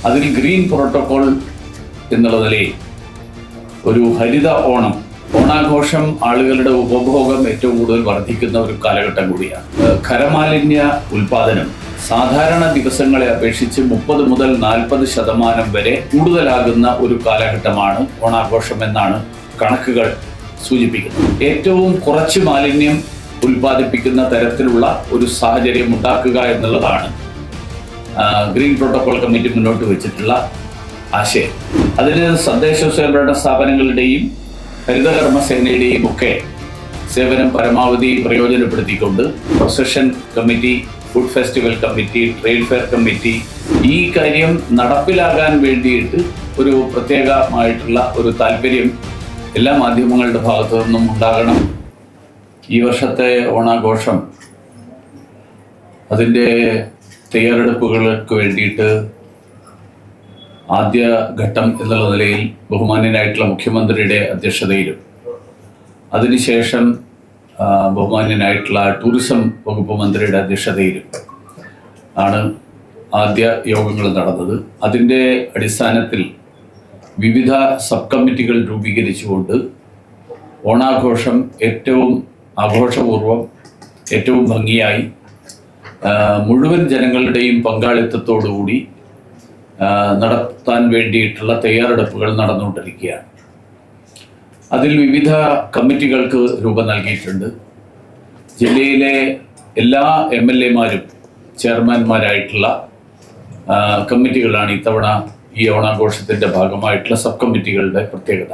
അതിൽ green protocol എന്നുള്ള നിലയിൽ ഒരു ഹരിത ഓണാഘോഷം ആളുകളുടെ ഉപഭോഗം ഏറ്റവും കൂടുതൽ വർദ്ധിക്കുന്ന ഒരു കാലഘട്ടം കൂടിയാണ്. ഖരമാലിന്യ ഉൽപാദനം സാധാരണ ദിവസങ്ങളെ അപേക്ഷിച്ച് 30 മുതൽ 40% വരെ കൂടുതലാകുന്ന ഒരു കാലഘട്ടമാണ് ഓണാഘോഷം എന്നാണ് കണക്കുകൾ സൂചിപ്പിക്കുന്നത്. ഏറ്റവും കുറച്ച് മാലിന്യം ഉൽപ്പാദിപ്പിക്കുന്ന തരത്തിലുള്ള ഒരു സാഹചര്യം ഉണ്ടാക്കുക എന്നുള്ളതാണ് ഗ്രീൻ പ്രോട്ടോകോൾ കമ്മിറ്റി മുന്നോട്ട് വെച്ചിട്ടുള്ള ആശയം. അതിന് തദ്ദേശ സ്വയംഭരണ സ്ഥാപനങ്ങളുടെയും ഹരിതകർമ്മസേനയുടെയും ഒക്കെ സേവനം പരമാവധി പ്രയോജനപ്പെടുത്തിക്കൊണ്ട് procession committee, food festival committee, trade fair committee ഈ കാര്യം നടപ്പിലാകാൻ വേണ്ടിയിട്ട് ഒരു പ്രത്യേകമായിട്ടുള്ള ഒരു താല്പര്യം എല്ലാ മാധ്യമങ്ങളുടെ ഭാഗത്തു നിന്നും ഉണ്ടാകണം. ഈ വർഷത്തെ ഓണാഘോഷം അതിൻ്റെ തയ്യാറെടുപ്പുകൾക്ക് വേണ്ടിയിട്ട് ആദ്യ ഘട്ടം എന്നുള്ള നിലയിൽ ബഹുമാന്യനായിട്ടുള്ള മുഖ്യമന്ത്രിയുടെ അധ്യക്ഷതയിലും അതിനുശേഷം ബഹുമാന്യനായിട്ടുള്ള ടൂറിസം വകുപ്പ് മന്ത്രിയുടെ അധ്യക്ഷതയിലും ആണ് ആദ്യ യോഗങ്ങൾ നടന്നത്. അതിൻ്റെ അടിസ്ഥാനത്തിൽ വിവിധ സബ് കമ്മിറ്റികൾ രൂപീകരിച്ചുകൊണ്ട് ഓണാഘോഷം ഏറ്റവും ആഘോഷപൂർവ്വം, ഏറ്റവും ഭംഗിയായി മുഴുവൻ ജനങ്ങളുടെയും പങ്കാളിത്തത്തോടുകൂടി നടത്താൻ വേണ്ടിയിട്ടുള്ള തയ്യാറെടുപ്പുകൾ നടന്നുകൊണ്ടിരിക്കുകയാണ്. അതിൽ വിവിധ കമ്മിറ്റികൾക്ക് രൂപം നൽകിയിട്ടുണ്ട്. ജില്ലയിലെ എല്ലാ MLA-മാരും ചെയർമാൻമാരായിട്ടുള്ള കമ്മിറ്റികളാണ് ഇത്തവണ ഈ ഓണാഘോഷത്തിൻ്റെ ഭാഗമായിട്ടുള്ള സബ് കമ്മിറ്റികളുടെ പ്രത്യേകത.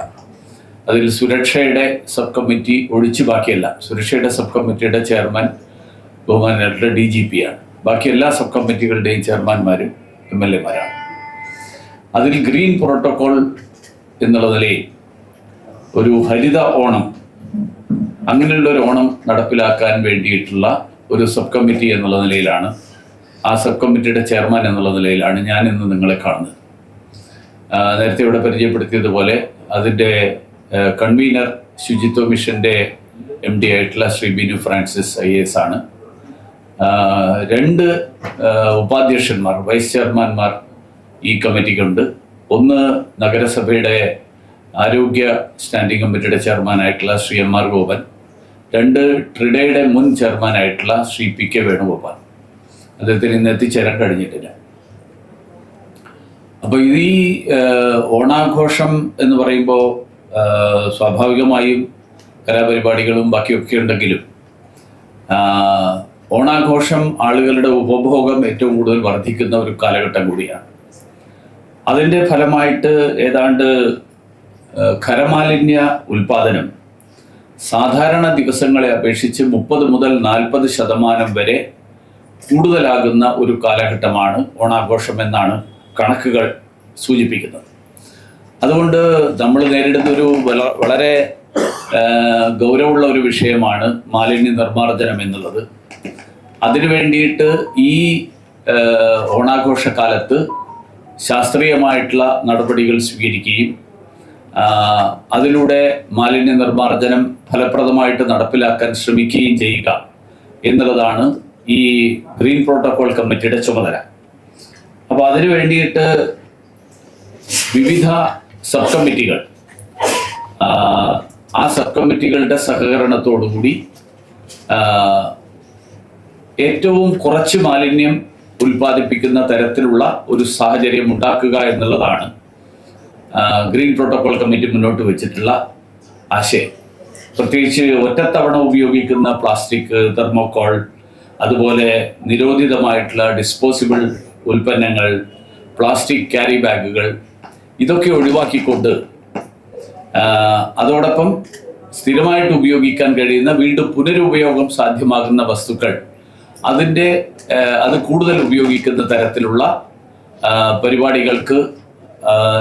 അതിൽ സുരക്ഷയുടെ സബ് കമ്മിറ്റി ഒഴിച്ച് ബാക്കിയല്ല. സുരക്ഷയുടെ സബ് കമ്മിറ്റിയുടെ ചെയർമാൻ ബഹുമാനായിട്ടുള്ള DGP ആണ്. ബാക്കി എല്ലാ സബ് കമ്മിറ്റികളുടെയും ചെയർമാൻമാരും MLA-മാരാണ്. അതിൽ ഗ്രീൻ പ്രോട്ടോകോൾ എന്നുള്ള നിലയിൽ ഒരു ഹരിത അങ്ങനെയുള്ള ഒരു ഓണം നടപ്പിലാക്കാൻ വേണ്ടിയിട്ടുള്ള ഒരു സബ് കമ്മിറ്റി എന്നുള്ള നിലയിലാണ്, ആ സബ് കമ്മിറ്റിയുടെ ചെയർമാൻ എന്നുള്ള നിലയിലാണ് ഞാൻ ഇന്ന് നിങ്ങളെ കാണുന്നത്. നേരത്തെ ഇവിടെ പരിചയപ്പെടുത്തിയതുപോലെ അതിൻ്റെ കൺവീനർ ശുചിത്വ മിഷൻ്റെ MD ആയിട്ടുള്ള ശ്രീ ബിനു ഫ്രാൻസിസ് IAS ആണ്. 2 ഉപാധ്യക്ഷന്മാർ, വൈസ് ചെയർമാൻമാർ ഈ കമ്മിറ്റിക്കുണ്ട്. ഒന്ന് നഗരസഭയുടെ ആരോഗ്യ സ്റ്റാൻഡിംഗ് കമ്മിറ്റിയുടെ ചെയർമാനായിട്ടുള്ള ശ്രീ MR ഗോപൻ, 2 ട്രിഡയുടെ മുൻ ചെയർമാനായിട്ടുള്ള ശ്രീ PK വേണുഗോപാൽ. അദ്ദേഹത്തിന് ഇന്ന് എത്തിച്ചേരാൻ കഴിഞ്ഞിട്ടില്ല. അപ്പോൾ ഈ ഓണാഘോഷം എന്ന് പറയുമ്പോൾ സ്വാഭാവികമായും കലാപരിപാടികളും ബാക്കിയൊക്കെ ഉണ്ടെങ്കിലും ഓണാഘോഷം ആളുകളുടെ ഉപഭോഗം ഏറ്റവും കൂടുതൽ വർദ്ധിക്കുന്ന ഒരു കാലഘട്ടം കൂടിയാണ്. അതിൻ്റെ ഫലമായിട്ട് ഏതാണ്ട് ഖരമാലിന്യ ഉൽപാദനം സാധാരണ ദിവസങ്ങളെ അപേക്ഷിച്ച് 30 മുതൽ 40% വരെ കൂടുതലാകുന്ന ഒരു കാലഘട്ടമാണ് ഓണാഘോഷം എന്നാണ് കണക്കുകൾ സൂചിപ്പിക്കുന്നത്. അതുകൊണ്ട് നമ്മൾ നേരിടുന്നൊരു വളരെ ഗൗരവമുള്ള ഒരു വിഷയമാണ് മാലിന്യ നിർമ്മാർജ്ജനം എന്നുള്ളത്. അതിനു വേണ്ടിയിട്ട് ഈ ഓണാഘോഷക്കാലത്ത് ശാസ്ത്രീയമായിട്ടുള്ള നടപടികൾ സ്വീകരിക്കുകയും അതിലൂടെ മാലിന്യ നിർമ്മാർജ്ജനം ഫലപ്രദമായിട്ട് നടപ്പിലാക്കാൻ ശ്രമിക്കുകയും ചെയ്യുക എന്നുള്ളതാണ് ഈ ഗ്രീൻ പ്രോട്ടോകോൾ കമ്മിറ്റിയുടെ ചുമതല. അപ്പോൾ അതിനു വേണ്ടിയിട്ട് വിവിധ സബ് കമ്മിറ്റികൾ, ആ സബ് കമ്മിറ്റികളുടെ സഹകരണത്തോടുകൂടി ഏറ്റവും കുറച്ച് മാലിന്യം ഉൽപ്പാദിപ്പിക്കുന്ന തരത്തിലുള്ള ഒരു സാഹചര്യം ഉണ്ടാക്കുക എന്നുള്ളതാണ് ഗ്രീൻ പ്രോട്ടോകോൾ കമ്മിറ്റി മുന്നോട്ട് വെച്ചിട്ടുള്ള ആശയം. പ്രത്യേകിച്ച് ഒറ്റത്തവണ ഉപയോഗിക്കുന്ന പ്ലാസ്റ്റിക്, തെർമോകോൾ, അതുപോലെ നിരോധിതമായിട്ടുള്ള ഡിസ്പോസിബിൾ ഉൽപ്പന്നങ്ങൾ, പ്ലാസ്റ്റിക് ക്യാരി ബാഗുകൾ, ഇതൊക്കെ ഒഴിവാക്കിക്കൊണ്ട് അതോടൊപ്പം സ്ഥിരമായിട്ട് ഉപയോഗിക്കാൻ കഴിയുന്ന, വീണ്ടും പുനരുപയോഗം സാധ്യമാകുന്ന വസ്തുക്കൾ അത് കൂടുതൽ ഉപയോഗിക്കുന്ന തരത്തിലുള്ള പരിപാടികൾക്ക്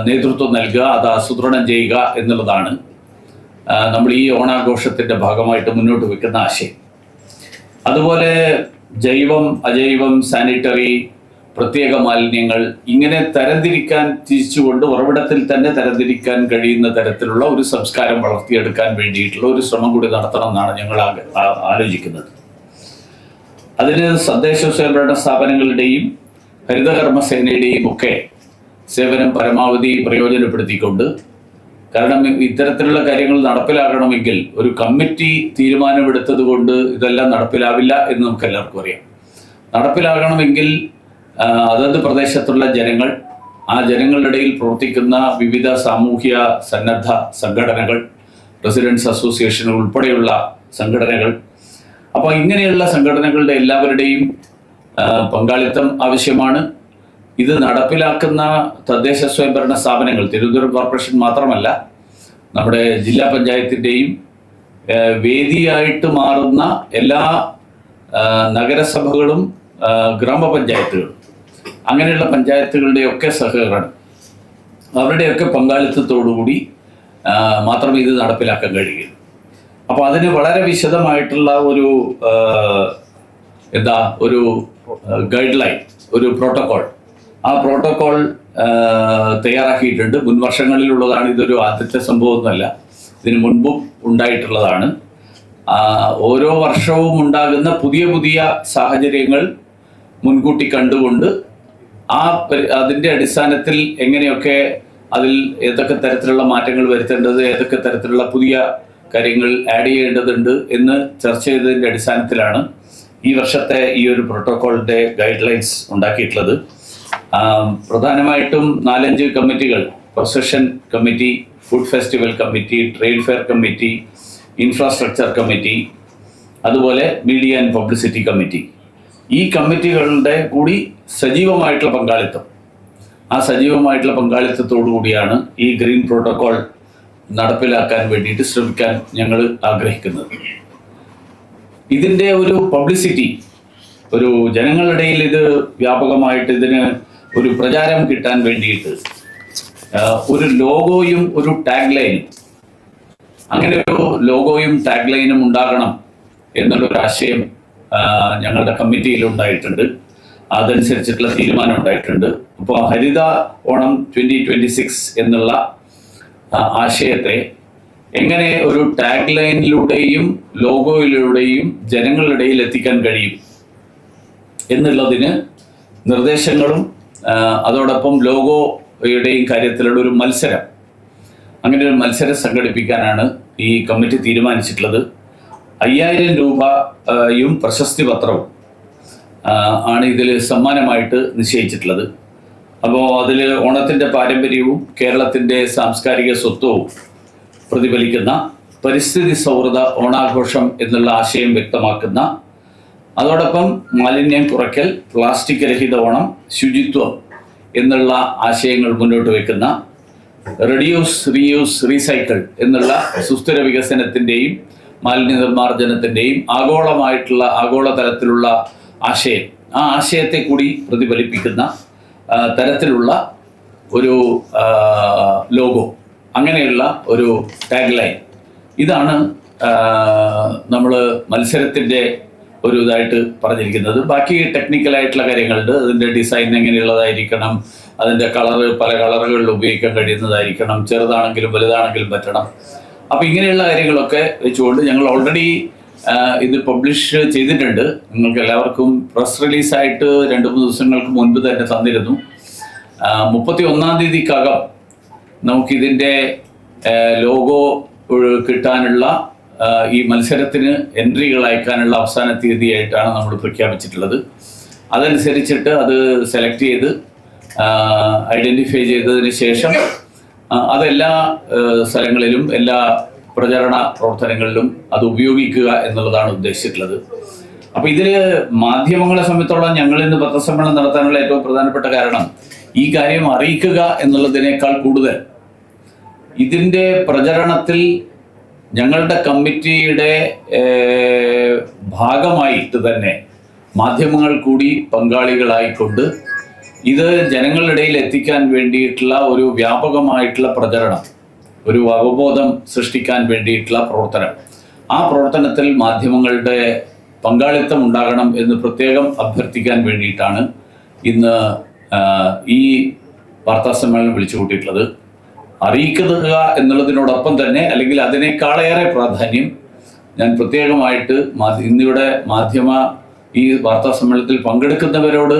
നേതൃത്വം നൽകുക, അത് ആസൂത്രണം ചെയ്യുക എന്നുള്ളതാണ് നമ്മൾ ഈ ഓണാഘോഷത്തിൻ്റെ ഭാഗമായിട്ട് മുന്നോട്ട് വെക്കുന്ന ആശയം. അതുപോലെ ജൈവം, അജൈവം, സാനിറ്ററി, പ്രത്യേക മാലിന്യങ്ങൾ ഇങ്ങനെ തിരിച്ചുകൊണ്ട് ഉറവിടത്തിൽ തന്നെ തരംതിരിക്കാൻ കഴിയുന്ന തരത്തിലുള്ള ഒരു സംസ്കാരം വളർത്തിയെടുക്കാൻ വേണ്ടിയിട്ടുള്ള ഒരു ശ്രമം കൂടി നടത്തണം എന്നാണ് ഞങ്ങൾ ആലോചിക്കുന്നത്. അതിന് തദ്ദേശ സ്വയംഭരണ സ്ഥാപനങ്ങളുടെയും ഹരിതകർമ്മസേനയുടെയും ഒക്കെ സേവനം പരമാവധി പ്രയോജനപ്പെടുത്തിക്കൊണ്ട്, കാരണം ഇത്തരത്തിലുള്ള കാര്യങ്ങൾ നടപ്പിലാകണമെങ്കിൽ ഒരു കമ്മിറ്റി തീരുമാനമെടുത്തത് കൊണ്ട് ഇതെല്ലാം നടപ്പിലാവില്ല എന്ന് നമുക്ക് എല്ലാവർക്കും അറിയാം. നടപ്പിലാകണമെങ്കിൽ അതത് പ്രദേശത്തുള്ള ജനങ്ങൾ, ആ ജനങ്ങളുടെ ഇടയിൽ പ്രവർത്തിക്കുന്ന വിവിധ സാമൂഹ്യ സന്നദ്ധ സംഘടനകൾ, റെസിഡൻസ് അസോസിയേഷനുകൾ ഉൾപ്പെടെയുള്ള സംഘടനകൾ, അപ്പോൾ ഇങ്ങനെയുള്ള സംഘടനകളുടെ എല്ലാവരുടെയും പങ്കാളിത്തം ആവശ്യമാണ്. ഇത് നടപ്പിലാക്കുന്ന തദ്ദേശ സ്വയംഭരണ സ്ഥാപനങ്ങൾ, തിരുവനന്തപുരം കോർപ്പറേഷൻ മാത്രമല്ല, നമ്മുടെ ജില്ലാ പഞ്ചായത്തിൻ്റെയും വേദിയായിട്ട് മാറുന്ന എല്ലാ നഗരസഭകളും ഗ്രാമപഞ്ചായത്തുകളും, അങ്ങനെയുള്ള പഞ്ചായത്തുകളുടെയൊക്കെ സഹകരണം, അവരുടെയൊക്കെ പങ്കാളിത്തത്തോടുകൂടി മാത്രമേ ഇത് നടപ്പിലാക്കാൻ കഴിയുള്ളൂ. അപ്പോൾ അതിന് വളരെ വിശദമായിട്ടുള്ള ഒരു ഒരു ഗൈഡ് ലൈൻ, ഒരു പ്രോട്ടോകോൾ, ആ പ്രോട്ടോകോൾ തയ്യാറാക്കിയിട്ടുണ്ട്. മുൻ വർഷങ്ങളിലുള്ളതാണ്. ഇതൊരു ആദ്യത്തെ സംഭവമൊന്നുമല്ല, ഇതിനു മുൻപും ഉണ്ടായിട്ടുള്ളതാണ്. ഓരോ വർഷവും ഉണ്ടാകുന്ന പുതിയ പുതിയ സാഹചര്യങ്ങൾ മുൻകൂട്ടി കണ്ടുകൊണ്ട് അതിൻ്റെ അടിസ്ഥാനത്തിൽ എങ്ങനെയൊക്കെ അതിൽ ഏതൊക്കെ തരത്തിലുള്ള മാറ്റങ്ങൾ വരുത്തേണ്ടത്, ഏതൊക്കെ തരത്തിലുള്ള പുതിയ കാര്യങ്ങൾ ആഡ് ചെയ്യേണ്ടതുണ്ട് എന്ന് ചർച്ച ചെയ്തതിൻ്റെ അടിസ്ഥാനത്തിലാണ് ഈ വർഷത്തെ ഈ ഒരു പ്രോട്ടോകോളിൻ്റെ ഗൈഡ് ലൈൻസ് ഉണ്ടാക്കിയിട്ടുള്ളത്. പ്രധാനമായിട്ടും 4-5 കമ്മിറ്റികൾ: procession committee, food festival committee, trade fair committee, infrastructure committee, അതുപോലെ മീഡിയ ആൻഡ് പബ്ലിസിറ്റി കമ്മിറ്റി. ഈ കമ്മിറ്റികളുടെ കൂടി സജീവമായിട്ടുള്ള പങ്കാളിത്തം, ആ സജീവമായിട്ടുള്ള പങ്കാളിത്തത്തോടു കൂടിയാണ് ഈ ഗ്രീൻ പ്രോട്ടോകോൾ നടപ്പിലാക്കാൻ വേണ്ടിയിട്ട് ശ്രമിക്കാൻ ഞങ്ങൾ ആഗ്രഹിക്കുന്നത്. ഇതിൻ്റെ ഒരു പബ്ലിസിറ്റി, ഒരു ജനങ്ങളിടയിൽ ഇത് വ്യാപകമായിട്ട് ഇതിന് ഒരു പ്രചാരം കിട്ടാൻ വേണ്ടിയിട്ട് ഒരു ലോഗോയും ഒരു ടാഗ് ലൈനും, അങ്ങനെ ഒരു ലോഗോയും ടാഗ് ലൈനും ഉണ്ടാകണം എന്നുള്ളൊരു ആശയം ഞങ്ങളുടെ കമ്മിറ്റിയിൽ ഉണ്ടായിട്ടുണ്ട്. അതനുസരിച്ചിട്ടുള്ള തീരുമാനം ഉണ്ടായിട്ടുണ്ട്. അപ്പോൾ ഹരിത ഓണം 2026 എന്നുള്ള ആശയത്തെ എങ്ങനെ ഒരു ടാഗ് ലൈനിലൂടെയും ലോഗോയിലൂടെയും ജനങ്ങളുടെ ഇടയിൽ എത്തിക്കാൻ കഴിയും എന്നുള്ളതിന് നിർദ്ദേശങ്ങളും, അതോടൊപ്പം ലോഗോയുടെയും കാര്യത്തിലുള്ള ഒരു മത്സരം, അങ്ങനെ ഒരു മത്സരം സംഘടിപ്പിക്കാനാണ് ഈ കമ്മിറ്റി തീരുമാനിച്ചിട്ടുള്ളത്. 5000 രൂപയും പ്രശസ്തി പത്രവും ആണ് ഇതിൽ സമ്മാനമായിട്ട് നിശ്ചയിച്ചിട്ടുള്ളത്. അപ്പോൾ അതിൽ ഓണത്തിൻ്റെ പാരമ്പര്യവും കേരളത്തിൻ്റെ സാംസ്കാരിക സ്വത്വവും പ്രതിഫലിക്കുന്ന പരിസ്ഥിതി സൗഹൃദ ഓണാഘോഷം എന്നുള്ള ആശയം വ്യക്തമാക്കുന്ന, അതോടൊപ്പം മാലിന്യം കുറയ്ക്കൽ, പ്ലാസ്റ്റിക് രഹിത ഓണം, ശുചിത്വം എന്നുള്ള ആശയങ്ങൾ മുന്നോട്ട് വയ്ക്കുന്ന, റെഡ്യൂസ്, റീയൂസ്, റീസൈക്കിൾ എന്നുള്ള സുസ്ഥിര വികസനത്തിൻ്റെയും മാലിന്യ നിർമ്മാർജ്ജനത്തിൻ്റെയും ആഗോളതലത്തിലുള്ള ആശയം, ആ ആശയത്തെ കൂടി പ്രതിഫലിപ്പിക്കുന്ന തരത്തിലുള്ള ഒരു ലോഗോ, അങ്ങനെയുള്ള ഒരു ടാഗ് ലൈൻ, ഇതാണ് നമ്മൾ മത്സരത്തിൻ്റെ ഒരു ഇതായിട്ട് പറഞ്ഞിരിക്കുന്നത്. ബാക്കി ടെക്നിക്കലായിട്ടുള്ള കാര്യങ്ങളുണ്ട്. അതിൻ്റെ ഡിസൈൻ എങ്ങനെയുള്ളതായിരിക്കണം, അതിൻ്റെ കളറ് പല കളറുകളിൽ ഉപയോഗിക്കാൻ കഴിയുന്നതായിരിക്കണം, ചെറുതാണെങ്കിലും വലുതാണെങ്കിലും പറ്റണം. അപ്പോൾ ഇങ്ങനെയുള്ള കാര്യങ്ങളൊക്കെ വെച്ചുകൊണ്ട് ഞങ്ങൾ ഓൾറെഡി ഇത് പബ്ലിഷ് ചെയ്തിട്ടുണ്ട്. നിങ്ങൾക്ക് എല്ലാവർക്കും പ്രസ് റിലീസായിട്ട് 2-3 ദിവസങ്ങൾക്ക് മുൻപ് തന്നെ തന്നിരുന്നു. 31-ാം തീയതിക്കകം നമുക്കിതിൻ്റെ ലോഗോ കിട്ടാനുള്ള, ഈ മത്സരത്തിന് എൻട്രികൾ അയക്കാനുള്ള അവസാന തീയതിയായിട്ടാണ് നമ്മൾ പ്രഖ്യാപിച്ചിട്ടുള്ളത്. അതനുസരിച്ചിട്ട് അത് സെലക്ട് ചെയ്ത് ഐഡൻറ്റിഫൈ ചെയ്തതിന് ശേഷം അതെല്ലാ സ്ഥലങ്ങളിലും, എല്ലാ പ്രചരണ പ്രവർത്തനങ്ങളിലും അത് ഉപയോഗിക്കുക എന്നുള്ളതാണ് ഉദ്ദേശിച്ചിട്ടുള്ളത്. അപ്പോൾ ഇതിൽ മാധ്യമങ്ങളെ സംബന്ധിച്ചോളം ഞങ്ങൾ ഇന്ന് പത്രസമ്മേളനം നടത്താനുള്ള ഏറ്റവും പ്രധാനപ്പെട്ട കാരണം ഈ കാര്യം അറിയിക്കുക എന്നുള്ളതിനേക്കാൾ കൂടുതൽ ഇതിൻ്റെ പ്രചരണത്തിൽ ഞങ്ങളുടെ കമ്മിറ്റിയുടെ ഭാഗമായിട്ട് തന്നെ മാധ്യമങ്ങൾ കൂടി പങ്കാളികളായിക്കൊണ്ട് ഇത് ജനങ്ങളുടെ ഇടയിൽ എത്തിക്കാൻ വേണ്ടിയിട്ടുള്ള ഒരു വ്യാപകമായിട്ടുള്ള പ്രചരണം, ഒരു അവബോധം സൃഷ്ടിക്കാൻ വേണ്ടിയിട്ടുള്ള പ്രവർത്തനം, ആ പ്രവർത്തനത്തിൽ മാധ്യമങ്ങളുടെ പങ്കാളിത്തം ഉണ്ടാകണം എന്ന് പ്രത്യേകം അഭ്യർത്ഥിക്കാൻ വേണ്ടിയിട്ടാണ് ഇന്ന് ഈ വാർത്താസമ്മേളനം വിളിച്ചു കൂട്ടിയിട്ടുള്ളത്. അറിയിക്കുക എന്നുള്ളതിനോടൊപ്പം തന്നെ, അല്ലെങ്കിൽ അതിനേക്കാളേറെ പ്രാധാന്യം ഞാൻ പ്രത്യേകമായിട്ട് ഇന്നിവിടെ ഈ വാർത്താസമ്മേളനത്തിൽ പങ്കെടുക്കുന്നവരോട്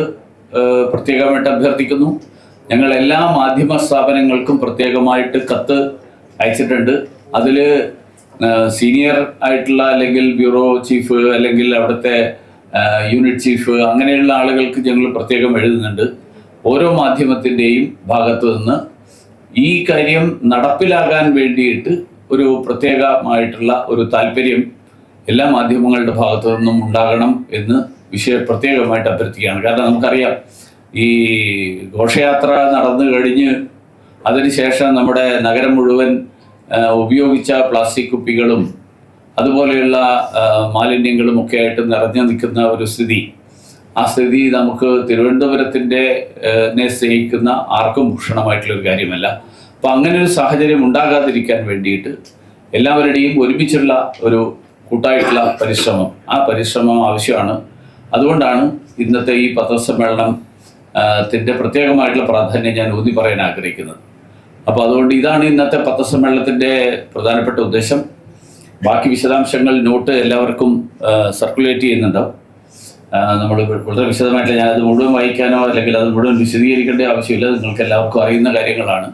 പ്രത്യേകമായിട്ട് അഭ്യർത്ഥിക്കുന്നു. ഞങ്ങൾ എല്ലാ മാധ്യമ സ്ഥാപനങ്ങൾക്കും പ്രത്യേകമായിട്ട് കത്ത് അയച്ചിട്ടുണ്ട്. അതിൽ സീനിയർ ആയിട്ടുള്ള അല്ലെങ്കിൽ ബ്യൂറോ ചീഫ് അല്ലെങ്കിൽ അവിടുത്തെ യൂണിറ്റ് ചീഫ് അങ്ങനെയുള്ള ആളുകൾക്ക് ഞങ്ങൾ പ്രത്യേകം എഴുതുന്നുണ്ട്. ഓരോ മാധ്യമത്തിൻ്റെയും ഭാഗത്തു നിന്ന് ഈ കാര്യം നടപ്പിലാകാൻ വേണ്ടിയിട്ട് ഒരു പ്രത്യേകമായിട്ടുള്ള ഒരു താല്പര്യം എല്ലാ മാധ്യമങ്ങളുടെ ഭാഗത്തു നിന്നും ഉണ്ടാകണം എന്ന് പ്രത്യേകമായിട്ട് അഭ്യർത്ഥിക്കുകയാണ്. കാരണം നമുക്കറിയാം, ഈ ഘോഷയാത്ര നടന്നു കഴിഞ്ഞ് അതിനുശേഷം നമ്മുടെ നഗരം മുഴുവൻ ഉപയോഗിച്ച പ്ലാസ്റ്റിക് കുപ്പികളും അതുപോലെയുള്ള മാലിന്യങ്ങളും ഒക്കെ ആയിട്ട് നിറഞ്ഞു നിൽക്കുന്ന ഒരു സ്ഥിതി. ആ സ്ഥിതി നമുക്ക് തിരുവനന്തപുരത്തിൻ്റെ സ്നേഹിക്കുന്ന ആർക്കും ഭൂഷണമായിട്ടുള്ളൊരു കാര്യമല്ല. അപ്പം അങ്ങനെ ഒരു സാഹചര്യം ഉണ്ടാകാതിരിക്കാൻ വേണ്ടിയിട്ട് എല്ലാവരുടെയും ഒരുമിച്ചുള്ള ഒരു കൂട്ടായിട്ടുള്ള ആ പരിശ്രമം ആവശ്യമാണ്. അതുകൊണ്ടാണ് ഇന്നത്തെ ഈ പത്രസമ്മേളനത്തിൻ്റെ പ്രത്യേകമായിട്ടുള്ള പ്രാധാന്യം ഞാൻ ഊന്നി പറയാൻ ആഗ്രഹിക്കുന്നത്. അപ്പോൾ അതുകൊണ്ട് ഇതാണ് ഇന്നത്തെ പത്രസമ്മേളനത്തിൻ്റെ പ്രധാനപ്പെട്ട ഉദ്ദേശം. ബാക്കി വിശദാംശങ്ങൾ നോട്ട് എല്ലാവർക്കും സർക്കുലേറ്റ് ചെയ്യുന്നുണ്ടാവും. നമ്മൾ വളരെ വിശദമായിട്ട് ഞാനത് മുഴുവൻ വായിക്കാനോ അല്ലെങ്കിൽ അത് മുഴുവൻ വിശദീകരിക്കേണ്ട ആവശ്യമില്ല. നിങ്ങൾക്ക് എല്ലാവർക്കും അറിയുന്ന കാര്യങ്ങളാണ്.